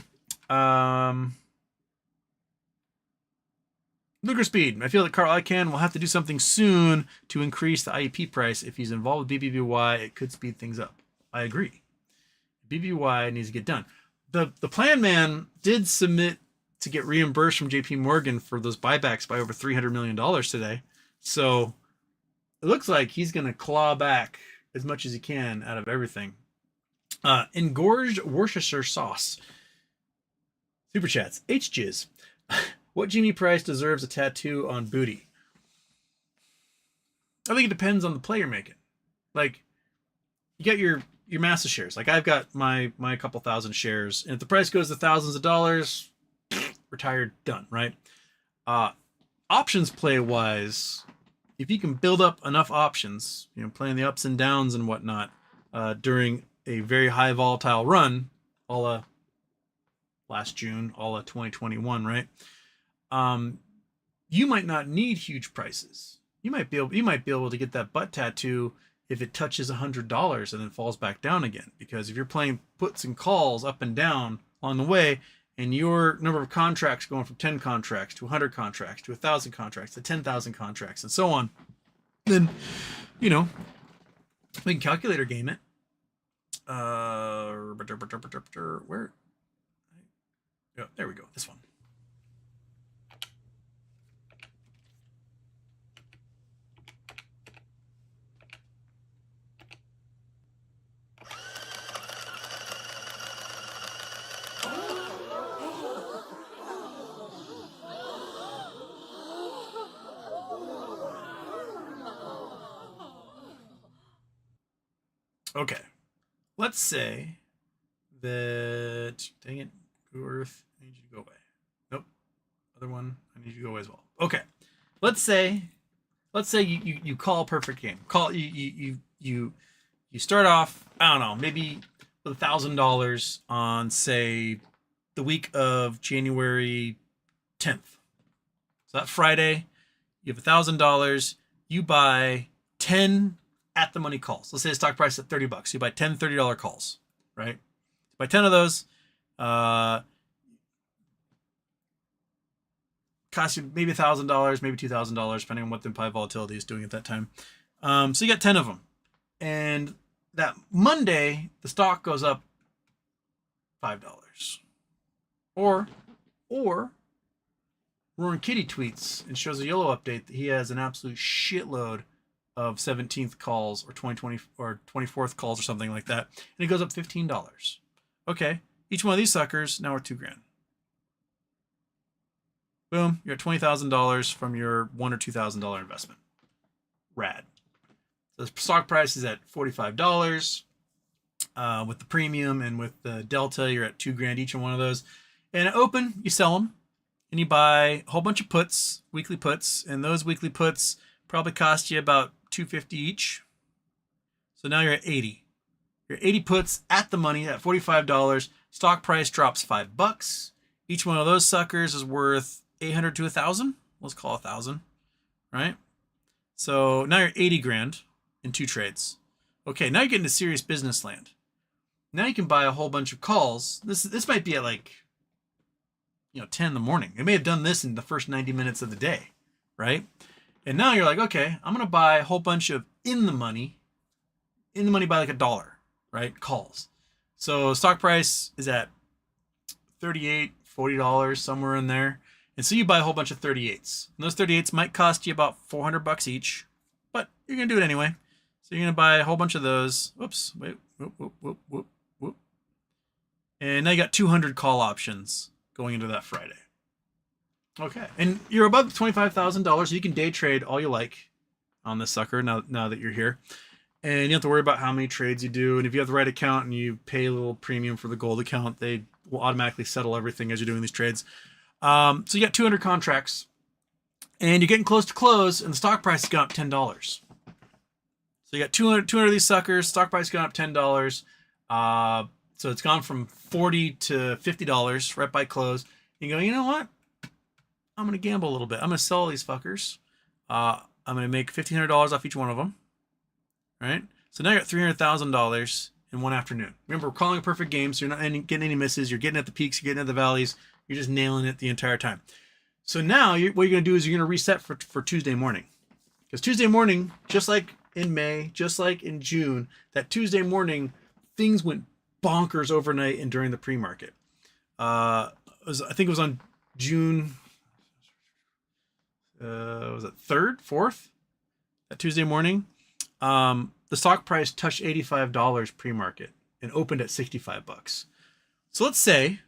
know. Luger Speed. I feel that Carl Icahn will have to do something soon to increase the IEP price. If he's involved with BBBY, it could speed things up. I agree. BBBY needs to get done. The plan man did submit to get reimbursed from JP Morgan for those buybacks by over $300 million today. So it looks like he's going to claw back as much as he can out of everything. Engorged Worcestershire sauce. Super chats. HJiz. What GME price deserves a tattoo on booty? I think it depends on the play you're making. Like, you got your massive shares. Like, I've got my couple thousand shares, and if the price goes to thousands of dollars, retired, done, right? Options play wise, if you can build up enough options, playing the ups and downs and whatnot, during a very high volatile run, a la last June, a la 2021, right? You might not need huge prices. You might be able to get that butt tattoo if it touches $100 and then falls back down again. Because if you're playing puts and calls up and down along the way, and your number of contracts going from 10 contracts to 100 contracts to 1,000 contracts to 10,000 contracts and so on, then, you know, we can calculator game it. Where? Oh, there we go. This one. Okay, let's say that, dang it, Earth, I need you to go away. Nope, other one, I need you to go away as well. Okay, let's say you call a perfect game. You start off, I don't know, maybe with $1,000 on, say, the week of January 10th. So that Friday, you have $1,000. You buy 10 at the money calls. Let's say the stock price at $30. You buy 10 $30 calls, right? You buy 10 of those. Cost you maybe $1,000, maybe $2,000, depending on what the implied volatility is doing at that time. So you got 10 of them. And that Monday, the stock goes up $5. Or Roaring Kitty tweets and shows a YOLO update that he has an absolute shitload of 17th calls or 2020 or 24th calls or something like that, and it goes up $15. Okay, each one of these suckers now are $2,000. Boom, you're at $20,000 from your $1,000 or $2,000 investment. Rad. So the stock price is at $45 with the premium, and with the delta, you're at $2,000 each on one of those. And at open, you sell them, and you buy a whole bunch of puts, weekly puts, and those weekly puts probably cost you about $250 each. So now you're at 80. You're 80 puts at the money at $45. Stock price drops $5. Each one of those suckers is worth 800 to 1,000. Let's call 1,000, right? So now you're 80 grand in 2 trades. Okay, now you're getting to serious business land. Now you can buy a whole bunch of calls. This might be at like, 10 in the morning. It may have done this in the first 90 minutes of the day, right? And now you're like, okay, I'm going to buy a whole bunch of in the money by like $1, right? Calls. So stock price is at $38, $40, somewhere in there. And so you buy a whole bunch of 38s. And those 38s might cost you about $400 each, but you're going to do it anyway. So you're going to buy a whole bunch of those. Whoops, wait, whoop. And now you got 200 call options going into that Friday. Okay, and you're above $25,000, so you can day trade all you like on this sucker now that you're here. And you don't have to worry about how many trades you do. And if you have the right account and you pay a little premium for the gold account, they will automatically settle everything as you're doing these trades. So you got 200 contracts, and you're getting close to close, and the stock price has gone up $10. So you got 200 of these suckers, stock price gone up $10. So it's gone from $40 to $50 right by close. You go, you know what? I'm going to gamble a little bit. I'm going to sell these fuckers. I'm going to make $1,500 off each one of them. Right? So now you're at $300,000 in one afternoon. Remember, we're calling a perfect game, so you're not getting any misses. You're getting at the peaks, you're getting at the valleys. You're just nailing it the entire time. So now what you're going to do is you're going to reset for Tuesday morning. Because Tuesday morning, just like in May, just like in June, that Tuesday morning, things went bonkers overnight and during the pre-market. I think it was on June, was it 3rd, 4th? That Tuesday morning. The stock price touched $85 pre-market and opened at $65. So let's say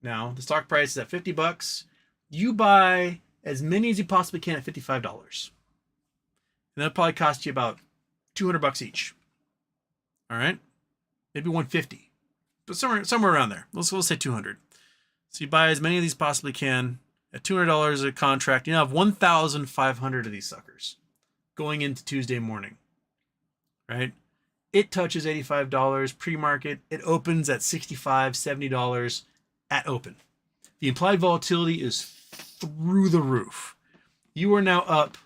now the stock price is at $50. You buy as many as you possibly can at $55. And that'll probably cost you about $200 each. All right? Maybe $150. But somewhere around there. Let's say $200. So you buy as many of these possibly can at $200 a contract. You now have 1,500 of these suckers going into Tuesday morning. Right? It touches $85 pre-market. It opens at $65, $70 at open. The implied volatility is through the roof. You are now up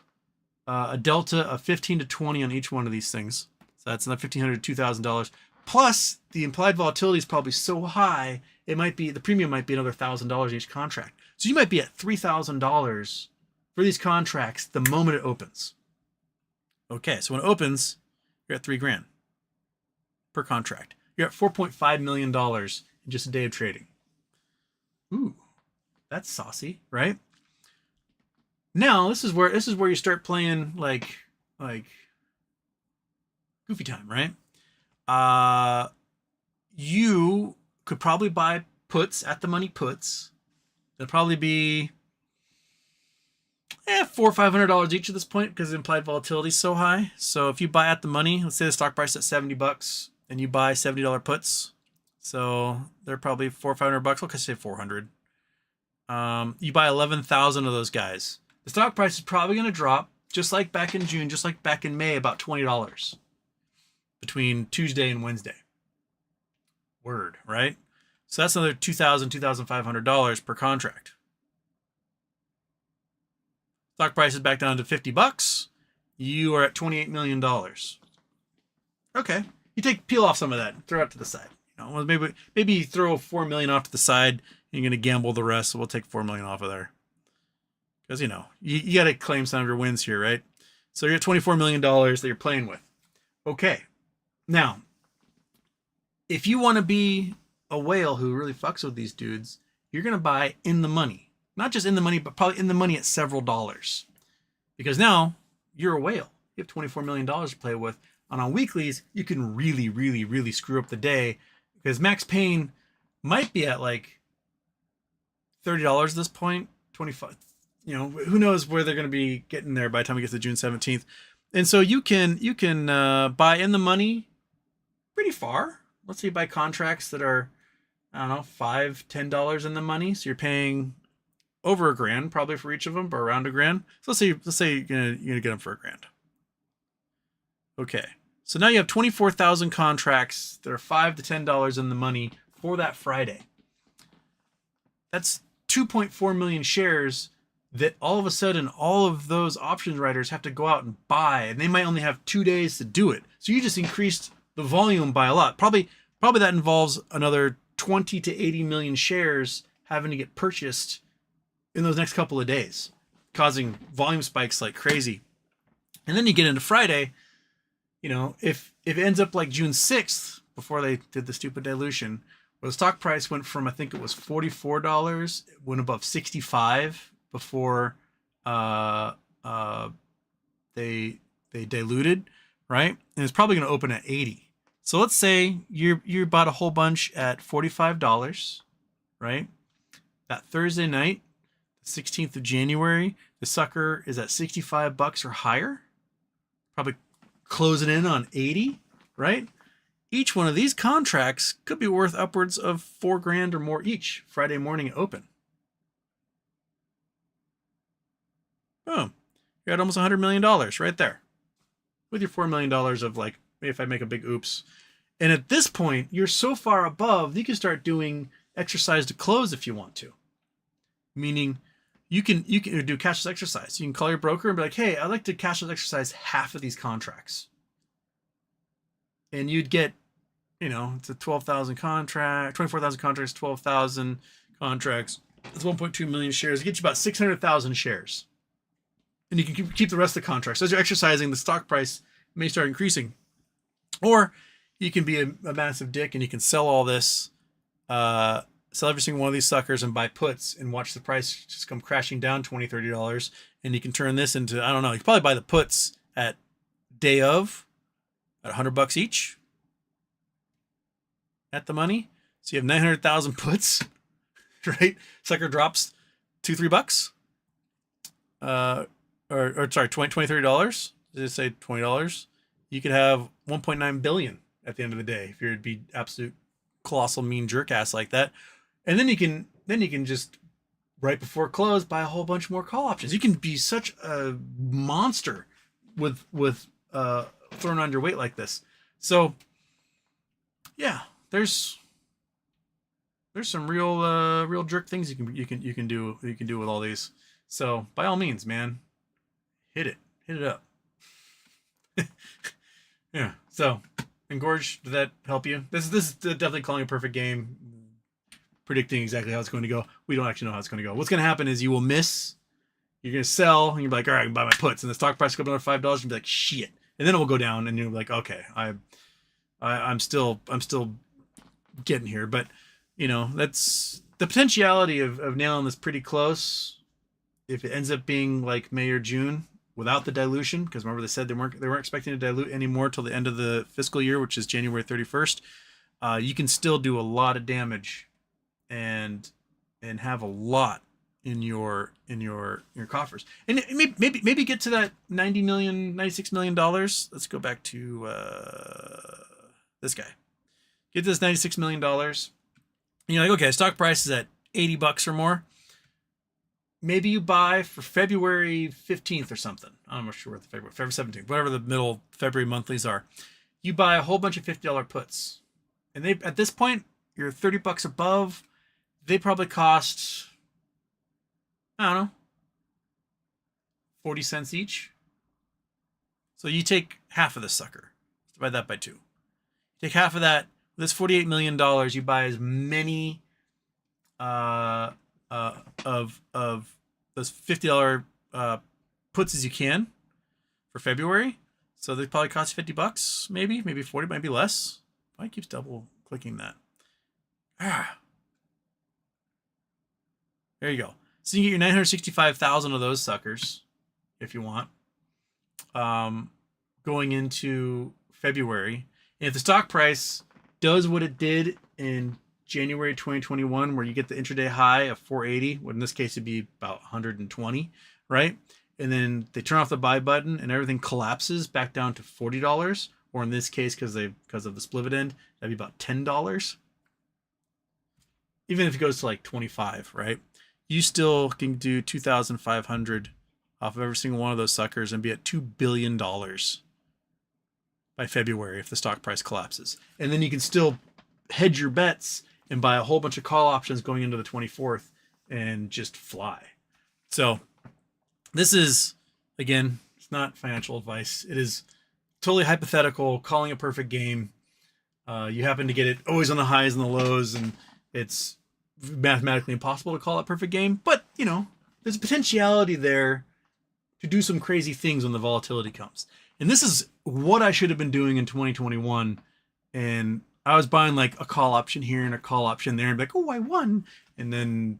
a delta of 15 to 20 on each one of these things. So that's another $1,500 to $2,000. Plus, the implied volatility is probably so high, it might be, the premium might be another $1,000 each contract. So you might be at $3,000 for these contracts the moment it opens. Okay, so when it opens, you're at $3,000 per contract. You're at $4.5 million in just a day of trading. Ooh, that's saucy, right? Now this is where you start playing like goofy time, right? You could probably buy puts at the money puts. They'll probably be $400 or $500 each at this point because the implied volatility is so high. So if you buy at the money, let's say the stock price is at $70 and you buy $70 puts, so they're probably $400 or $500. Let's say 400. You buy 11,000 of those guys. The stock price is probably going to drop, just like back in June, just like back in May, about $20 between Tuesday and Wednesday. Word, right? So that's another $2,000, $2,500 per contract. Stock price is back down to $50. You are at $28 million. Okay, you peel off some of that, and throw it to the side. You know, maybe throw $4 million off to the side. You're going to gamble the rest, so we'll take $4 million off of there. Because, you know, you got to claim some of your wins here, right? So you're at $24 million that you're playing with. Okay. Now, if you want to be a whale who really fucks with these dudes, you're going to buy in the money. Not just in the money, but probably in the money at several dollars. Because now you're a whale. You have $24 million to play with. And on weeklies, you can really, really, really screw up the day. Because Max Payne might be at like $30 at this point, 25. You know, who knows where they're going to be getting there by the time we get to June 17th. And so you can buy in the money pretty far. Let's say you buy contracts that are, I don't know, $5, $10 in the money. So you're paying over $1,000 probably for each of them, but around $1,000. So let's say you're gonna get them for $1,000. Okay. So now you have 24,000 contracts that are $5 to $10 in the money for that Friday. That's 2.4 million shares that all of a sudden all of those options writers have to go out and buy, and they might only have 2 days to do it. So you just increased the volume by a lot. Probably that involves another 20 to 80 million shares having to get purchased in those next couple of days, causing volume spikes like crazy. And then you get into Friday, you know, if it ends up like June 6th, before they did the stupid dilution, where the stock price went from, I think it was $44, it went above 65 before they diluted, right? And it's probably going to open at 80. So let's say you bought a whole bunch at $45, right? That Thursday night, the 16th of January, the sucker is at $65 or higher, probably closing in on 80, right? Each one of these contracts could be worth upwards of $4,000 or more each Friday morning at open. Boom. You're at almost $100 million right there with your $4 million of, like, if I make a big oops. And at this point, you're so far above, you can start doing exercise to close if you want to. Meaning you can do cashless exercise. You can call your broker and be like, hey, I'd like to cashless exercise half of these contracts. And you'd get, you know, it's a 12,000 contract, 24,000 contracts, 12,000 contracts. That's 1.2 million shares. It gets you about 600,000 shares. And you can keep the rest of the contracts. So as you're exercising, the stock price may start increasing. Or you can be a massive dick and you can sell all this, sell every single one of these suckers and buy puts and watch the price just come crashing down $20, $30. And you can turn this into, I don't know, you can probably buy the puts at day of at $100 each at the money. So you have 900,000 puts, right? Sucker drops $2, $3. Or sorry, $20, $30. Did it say $20? You could have 1.9 billion at the end of the day if you're to be absolute colossal mean jerk ass like that. And then you can just right before close buy a whole bunch more call options. You can be such a monster with throwing on your weight like this. So yeah, there's some real jerk things you can do with all these. So by all means, man, hit it up. Yeah. So, Engorge, did that help you? This is definitely calling a perfect game, predicting exactly how it's going to go. We don't actually know how it's going to go. What's going to happen is you will miss. You're going to sell, and you'll be like, all right, I can buy my puts, and the stock price will go up another $5, and you'll be like, shit, and then it will go down, and you'll be like, okay, I'm still getting here, but that's the potentiality of nailing this pretty close. If it ends up being like May or June without the dilution, because remember they said they weren't expecting to dilute anymore till the end of the fiscal year, which is January 31st. You can still do a lot of damage and have a lot in your coffers, and maybe get to that $96 million. Let's go back to this guy. Get this $96 million. And you're like, okay, stock price is at $80 or more. Maybe you buy for February 15th or something. I'm not sure what the February 17th, whatever the middle February monthlies are. You buy a whole bunch of $50 puts. And they, at this point, you're $30 above. They probably cost, I don't know, 40 cents each. So you take half of this sucker. Divide that by 2. Take half of that. This $48 million, you buy as many of those $50 puts as you can for February. So they probably cost $50, maybe 40, maybe less. Why keeps double clicking that? There you go. So you get your 965,000 of those suckers if you want. Going into February. And if the stock price does what it did in January 2021, where you get the intraday high of 480, well, in this case it'd be about 120, right? And then they turn off the buy button and everything collapses back down to $40, or in this case, because of the split end, that'd be about $10. Even if it goes to like 25, right? You still can do 2,500 off of every single one of those suckers and be at $2 billion by February if the stock price collapses. And then you can still hedge your bets and buy a whole bunch of call options going into the 24th and just fly. So this is, again, it's not financial advice. It is totally hypothetical, calling a perfect game. You happen to get it always on the highs and the lows, and it's mathematically impossible to call a perfect game. But, there's a potentiality there to do some crazy things when the volatility comes. And this is what I should have been doing in 2021. And I was buying like a call option here and a call option there and be like, oh, I won. And then,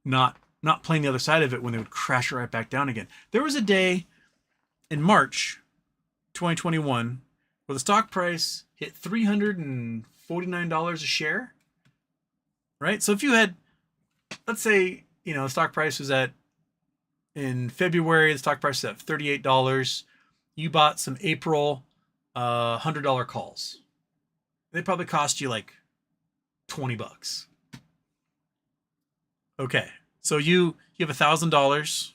not playing the other side of it when they would crash right back down again. There was a day in March 2021 where the stock price hit $349 a share. Right? So if you had, let's say, the stock price was in February, the stock price was at $38. You bought some April $100 calls. They probably cost you like $20. Okay, so you have $1,000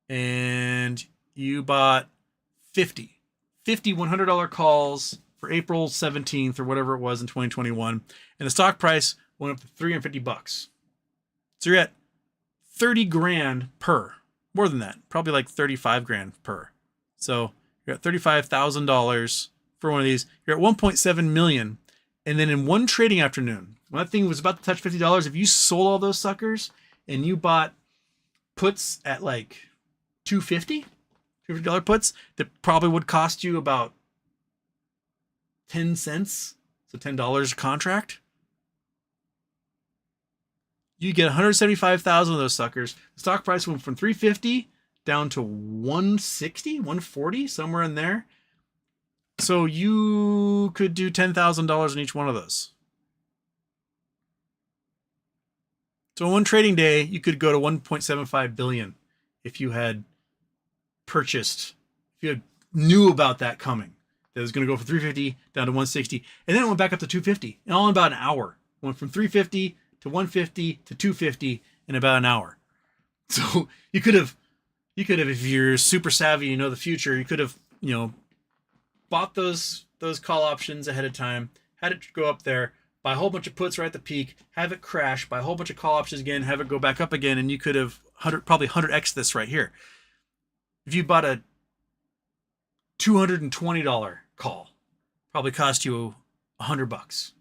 and you bought 50 $100 calls for April 17th or whatever it was in 2021, and the stock price went up to $350. So you're at 30 grand per. More than that, probably like 35 grand per. So you're at $35,000 for one of these. You're at 1.7 million. And then in one trading afternoon, when that thing was about to touch $50, if you sold all those suckers and you bought puts at like $250 puts, that probably would cost you about 10 cents. So $10 a contract. You get 175,000 of those suckers. The stock price went from 350 down to 160, 140, somewhere in there. So you could do $10,000 in each one of those. So in one trading day, you could go to 1.75 billion if you had purchased, if you had knew about that coming. That it was going to go from 350 down to 160, and then it went back up to 250, and all in about an hour. It went from 350 to 150 to 250 in about an hour. So you could have, if you're super savvy, the future, you could have, bought those call options ahead of time, had it go up there, buy a whole bunch of puts right at the peak, have it crash, buy a whole bunch of call options again, have it go back up again, and you could have probably 100x this right here. If you bought a $220 call, probably cost you $100.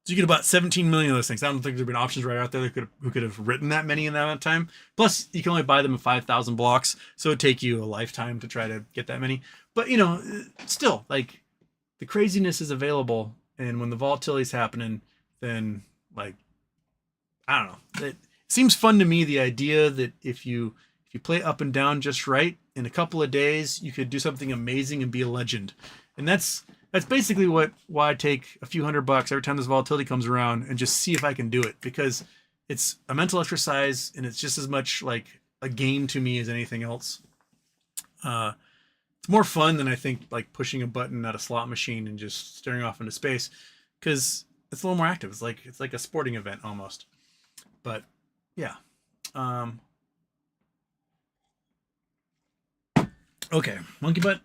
So you get about 17 million of those things. I don't think there've been options right out there who could have written that many in that amount of time. Plus, you can only buy them in 5,000 blocks, so it'd take you a lifetime to try to get that many. But you know, still, like, the craziness is available, and when the volatility is happening, then like, I don't know. It seems fun to me, the idea that if you play up and down just right, in a couple of days you could do something amazing and be a legend. And that's basically why I take a few $100 every time this volatility comes around and just see if I can do it, because it's a mental exercise and it's just as much like a game to me as anything else. It's more fun than I think like pushing a button at a slot machine and just staring off into space, because it's a little more active. It's like a sporting event almost. But yeah. Okay, monkey butt.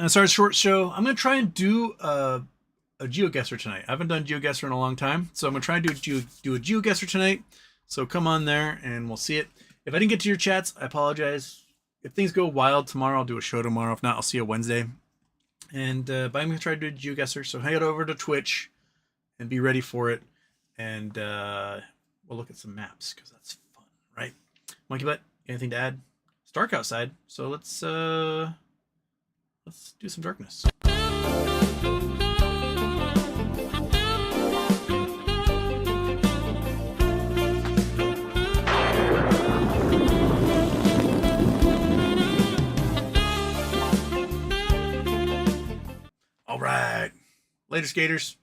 Sorry, short show. I'm gonna try and do a GeoGuessr tonight. I haven't done GeoGuessr in a long time, so I'm gonna try and do a GeoGuessr tonight. So come on there and we'll see it. If I didn't get to your chats, I apologize. If things go wild tomorrow, I'll do a show tomorrow. If not, I'll see you Wednesday. And but I'm gonna try to do a GeoGuessr. So head over to Twitch and be ready for it. And we'll look at some maps because that's fun, right? Monkey butt. Anything to add? It's dark outside, so let's do some darkness. All right. Later, skaters.